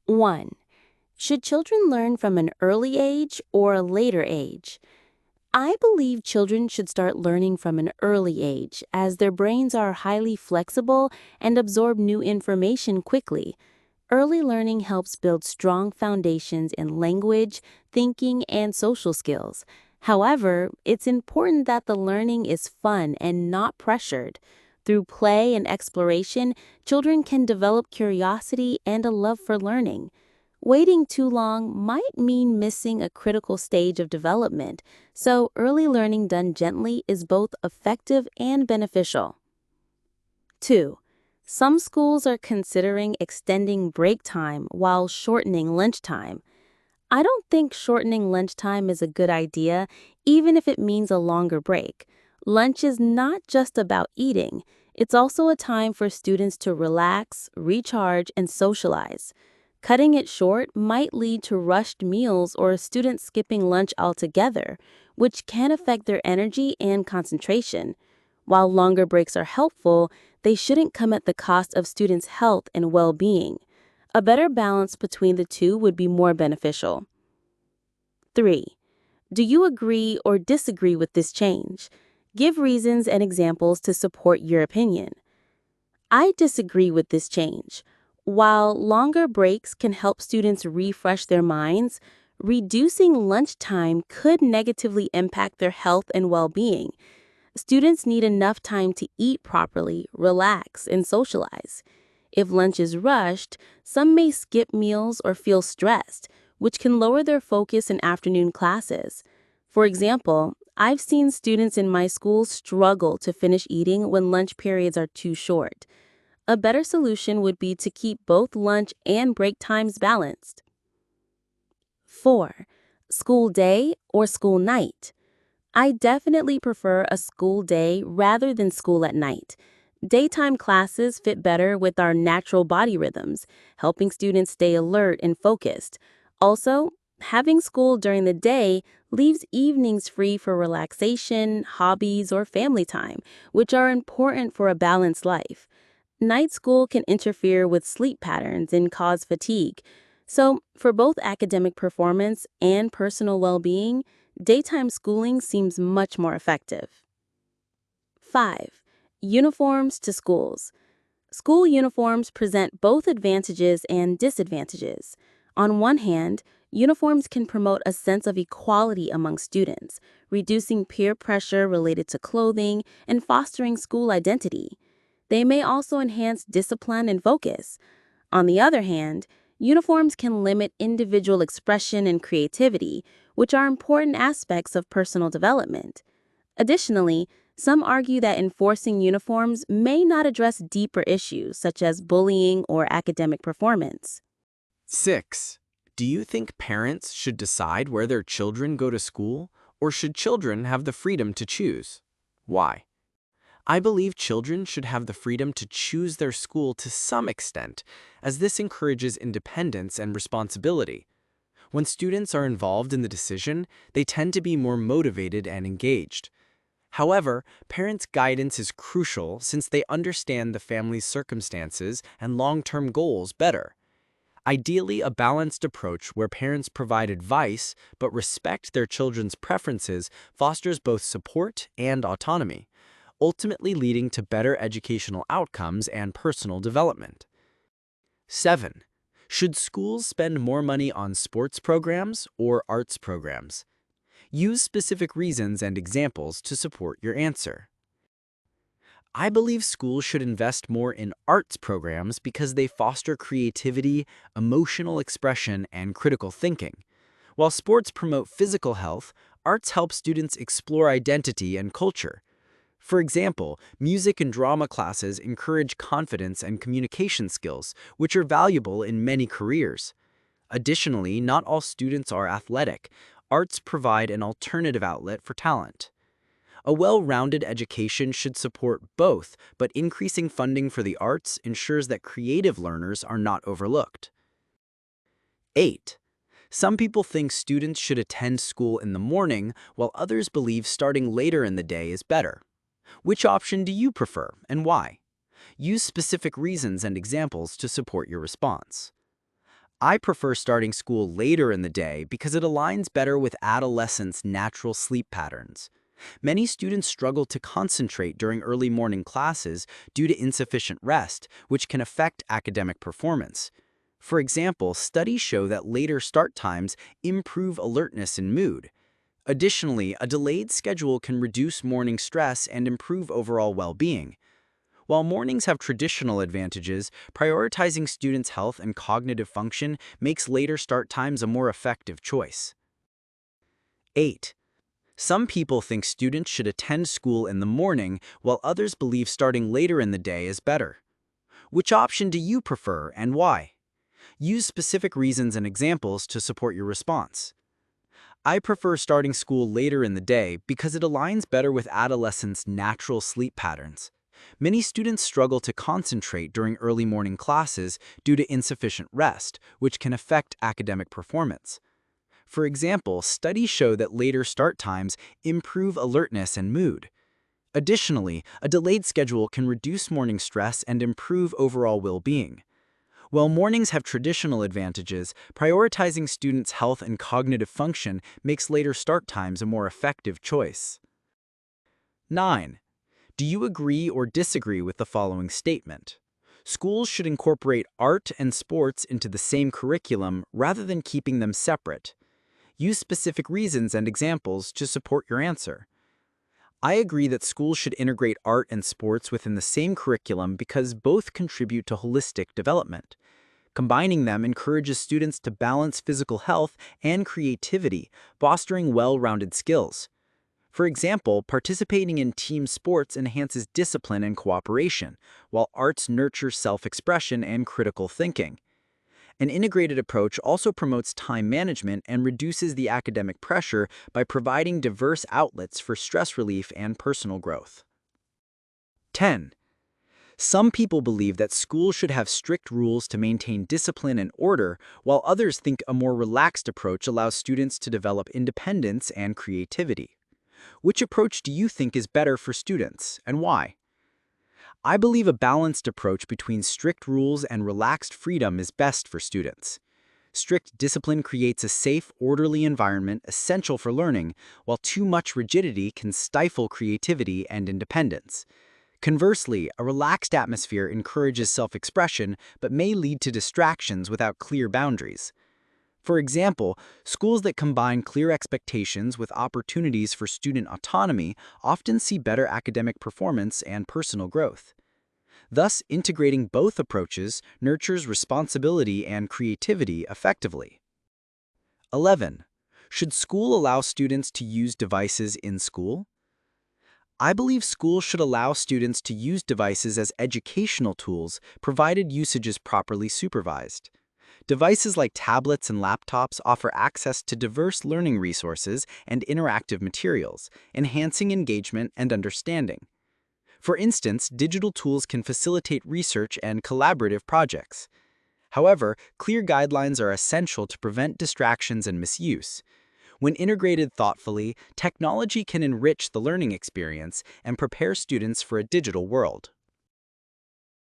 1. Should children learn from an early age or a later age? I believe children should start learning from an early age, as their brains are highly flexible and absorb new information quickly. Early learning helps build strong foundations in language, thinking, and social skills. However, it's important that the learning is fun and not pressured. Through play and exploration, children can develop curiosity and a love for learning. Waiting too long might mean missing a critical stage of development, so early learning done gently is both effective and beneficial. 2. Some schools are considering extending break time while shortening lunchtime. I don't think shortening lunchtime is a good idea, even if it means a longer break. Lunch is not just about eating, it's also a time for students to relax, recharge, and socialize. Cutting it short might lead to rushed meals or students skipping lunch altogether, which can affect their energy and concentration. While longer breaks are helpful, they shouldn't come at the cost of students' health and well-being. A better balance between the two would be more beneficial. 3. Do you agree or disagree with this change? Give reasons and examples to support your opinion. I disagree with this change. While longer breaks can help students refresh their minds, reducing lunchtime could negatively impact their health and well-being. Students need enough time to eat properly, relax, and socialize. If lunch is rushed, some may skip meals or feel stressed, which can lower their focus in afternoon classes. For example, I've seen students in my school struggle to finish eating when lunch periods are too short. A better solution would be to keep both lunch and break times balanced. 4. School day or school night? I definitely prefer a school day rather than school at night. Daytime classes fit better with our natural body rhythms, helping students stay alert and focused. Also, having school during the day leaves evenings free for relaxation, hobbies, or family time, which are important for a balanced life. Night school can interfere with sleep patterns and cause fatigue. So, for both academic performance and personal well-being, daytime schooling seems much more effective. 5. Uniforms to schools. School uniforms present both advantages and disadvantages. On one hand, uniforms can promote a sense of equality among students, reducing peer pressure related to clothing and fostering school identity. They may also enhance discipline and focus. On the other hand, uniforms can limit individual expression and creativity, which are important aspects of personal development. Additionally, some argue that enforcing uniforms may not address deeper issues such as bullying or academic performance. 6. Do you think parents should decide where their children go to school, or should children have the freedom to choose? Why? I believe children should have the freedom to choose their school to some extent, as this encourages independence and responsibility. When students are involved in the decision, they tend to be more motivated and engaged. However, parents' guidance is crucial since they understand the family's circumstances and long-term goals better. Ideally, a balanced approach where parents provide advice but respect their children's preferences fosters both support and autonomy, ultimately leading to better educational outcomes and personal development. 7. Should schools spend more money on sports programs or arts programs? Use specific reasons and examples to support your answer. I believe schools should invest more in arts programs because they foster creativity, emotional expression, and critical thinking. While sports promote physical health, arts help students explore identity and culture. For example, music and drama classes encourage confidence and communication skills, which are valuable in many careers. Additionally, not all students are athletic. Arts provide an alternative outlet for talent. A well-rounded education should support both, but increasing funding for the arts ensures that creative learners are not overlooked. 8. Some people think students should attend school in the morning, while others believe starting later in the day is better. Which option do you prefer, and why? Use specific reasons and examples to support your response. I prefer starting school later in the day because it aligns better with adolescents' natural sleep patterns. Many students struggle to concentrate during early morning classes due to insufficient rest, which can affect academic performance. For example, studies show that later start times improve alertness and mood. Additionally, a delayed schedule can reduce morning stress and improve overall well-being. While mornings have traditional advantages, prioritizing students' health and cognitive function makes later start times a more effective choice. 8. Some people think students should attend school in the morning, while others believe starting later in the day is better. Which option do you prefer and why? Use specific reasons and examples to support your response. I prefer starting school later in the day because it aligns better with adolescents' natural sleep patterns. Many students struggle to concentrate during early morning classes due to insufficient rest, which can affect academic performance. For example, studies show that later start times improve alertness and mood. Additionally, a delayed schedule can reduce morning stress and improve overall well-being. While mornings have traditional advantages, prioritizing students' health and cognitive function makes later start times a more effective choice. 9. Do you agree or disagree with the following statement? Schools should incorporate art and sports into the same curriculum rather than keeping them separate. Use specific reasons and examples to support your answer. I agree that schools should integrate art and sports within the same curriculum because both contribute to holistic development. Combining them encourages students to balance physical health and creativity, fostering well-rounded skills. For example, participating in team sports enhances discipline and cooperation, while arts nurture self-expression and critical thinking. An integrated approach also promotes time management and reduces the academic pressure by providing diverse outlets for stress relief and personal growth. 10. Some people believe that schools should have strict rules to maintain discipline and order, while others think a more relaxed approach allows students to develop independence and creativity. Which approach do you think is better for students, and why? I believe a balanced approach between strict rules and relaxed freedom is best for students. Strict discipline creates a safe, orderly environment essential for learning, while too much rigidity can stifle creativity and independence. Conversely, a relaxed atmosphere encourages self-expression but may lead to distractions without clear boundaries. For example, schools that combine clear expectations with opportunities for student autonomy often see better academic performance and personal growth. Thus, integrating both approaches nurtures responsibility and creativity effectively. 11. Should school allow students to use devices in school? I believe schools should allow students to use devices as educational tools, provided usage is properly supervised. Devices like tablets and laptops offer access to diverse learning resources and interactive materials, enhancing engagement and understanding. For instance, digital tools can facilitate research and collaborative projects. However, clear guidelines are essential to prevent distractions and misuse. When integrated thoughtfully, technology can enrich the learning experience and prepare students for a digital world.